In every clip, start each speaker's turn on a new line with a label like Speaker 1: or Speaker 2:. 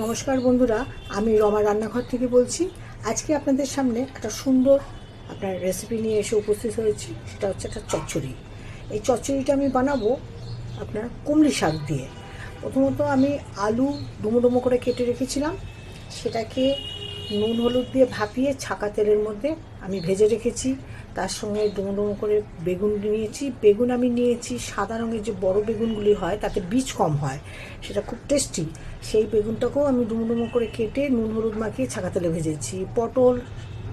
Speaker 1: নমস্কার বন্ধুরা, আমি রমা রান্নাঘর থেকে বলছি। আজকে আপনাদের সামনে একটা সুন্দর আপনার রেসিপি নিয়ে এসে উপস্থিত হয়েছি। সেটা হচ্ছে একটা চচ্চড়ি। এই চচ্চড়িটা আমি বানাবো আপনার কুমড়ি শাক দিয়ে। প্রথমত আমি আলু ডুমো ডুমো করে কেটে রেখেছিলাম, সেটাকে নুন হলুদ দিয়ে ভাপিয়ে ছাকা তেলের মধ্যে আমি ভেজে রেখেছি। তার সঙ্গে ডুমো ডুমো করে বেগুন নিয়েছি। বেগুন আমি নিয়েছি সাদা রঙের যে বড় বেগুনগুলি হয়, তাতে বীজ কম হয়, সেটা খুব টেস্টি। সেই বেগুনটাকেও আমি ডুমো ডুমো করে কেটে নুন হলুদ মাখিয়ে ছাকা তেলে ভেজেছি। পটল,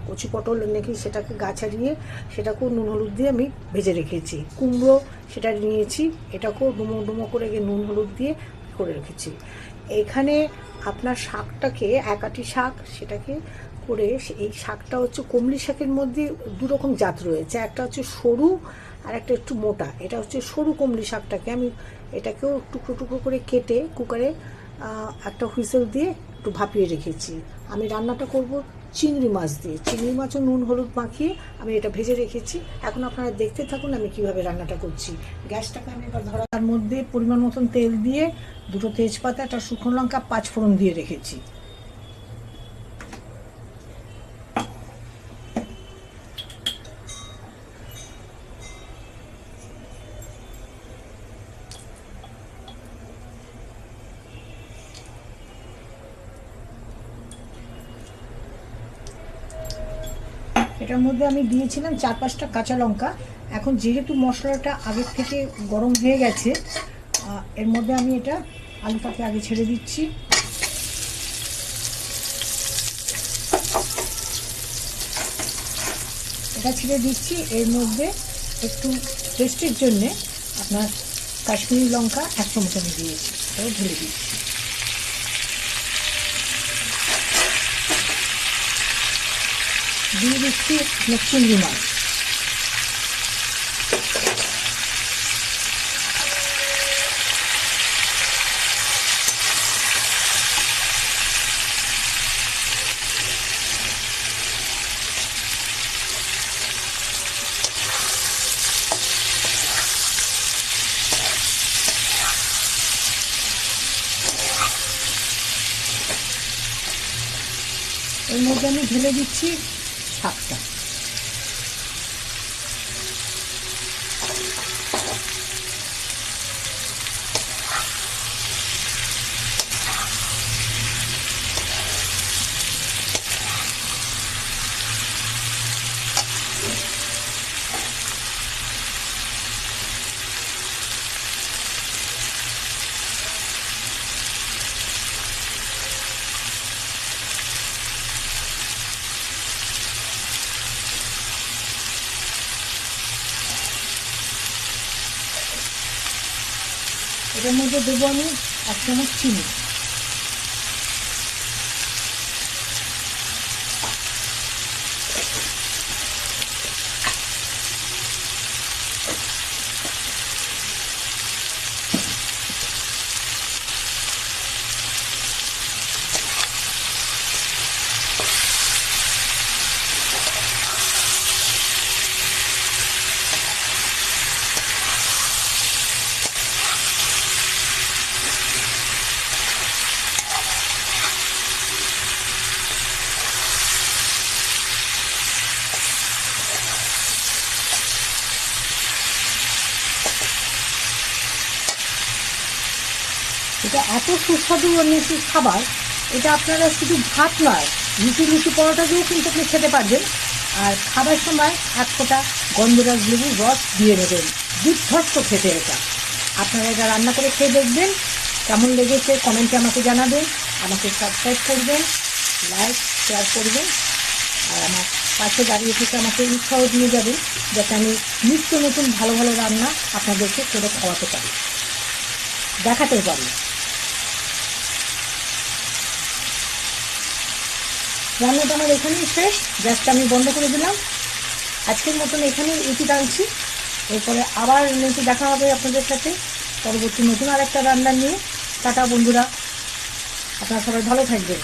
Speaker 1: কচি পটল নাকি সেটাকে গা ছাড়িয়ে সেটাকেও নুন হলুদ দিয়ে আমি ভেজে রেখেছি। কুমড়ো সেটা নিয়েছি, এটাকেও ডুমো ডুমো করে নুন হলুদ দিয়ে করে রেখেছি। এখানে আপনার শাকটাকে একাটি শাক সেটাকে করে, এই শাকটা হচ্ছে কুমড়ি শাকের মধ্যে দু রকম জাত রয়েছে, একটা হচ্ছে সরু আর একটা একটু মোটা। এটা হচ্ছে সরু কুমড়ি শাকটাকে আমি এটাকেও টুকরো টুকরো করে কেটে কুকারে একটা হুইসেল দিয়ে একটু ভাপিয়ে রেখেছি। আমি রান্নাটা করব চিংড়ি মাছ দিয়ে। চিংড়ি মাছও নুন হলুদ মাখিয়ে আমি এটা ভেজে রেখেছি। এখন আপনারা দেখতে থাকুন আমি কিভাবে রান্নাটা করছি। গ্যাসটাকে আমি এবার ধরা, তার মধ্যে পরিমাণ মতন তেল দিয়ে দুটো তেজপাতা, একটা শুকনো লঙ্কা, 5 ফোড়ন দিয়ে রেখেছি। এটার মধ্যে আমি দিয়েছিলাম 4-5টা কাঁচা লঙ্কা। এখন যেহেতু মশলাটা আগের থেকে গরম হয়ে গেছে, এর মধ্যে আমি এটা আলুটাকে আগে ছেড়ে দিচ্ছি। এটা ছেড়ে দিচ্ছি, এর মধ্যে একটু টেস্টের জন্যে আপনার কাশ্মীরি লঙ্কা 1 চামচ আমি দিয়েছি, এটাও ঢেলে দিচ্ছি। দিয়ে দিচ্ছি চিংড়ি মাছ। এর মধ্যে আমি ঢেলে দিচ্ছি শাকটা। এটার মধ্যে দেবো আমি 1 চামচ চিনি। এটা এত সুস্বাদু নিচু খাবার, এটা আপনারা শুধু ভাত নয়, লুচি পরোটা দিয়েও কিন্তু আপনি খেতে পারবেন। আর খাবার সময় 1 ফোঁটা গন্ধরাজ লেবুর রস দিয়ে নেবেন, দুর্ধর্ষ খেতে এটা। আপনারা এটা রান্না করে খেয়ে দেখবেন, কেমন লেগেছে কমেন্টে আমাকে জানাবেন। আমাকে সাবস্ক্রাইব করবেন, লাইক শেয়ার করবেন, আর আমার পাশে দাঁড়িয়ে থেকে আমাকে উৎসাহ দিয়ে যাবেন, যাতে আমি নিত্য নতুন ভালো ভালো রান্না আপনাদেরকে করে খাওয়াতে পারি, দেখাতে পারি। রান্নাটা আমার এখানেই শেষ, গ্যাসটা আমি বন্ধ করে দিলাম। আজকের মতন এখানেই রুটি টানছি। এরপরে আবার নেক্সট দেখা হবে আপনাদের সাথে পরবর্তী নতুন আর একটা রান্না নিয়ে। টাটা বন্ধুরা, আপনারা সবাই ভালো থাকবেন।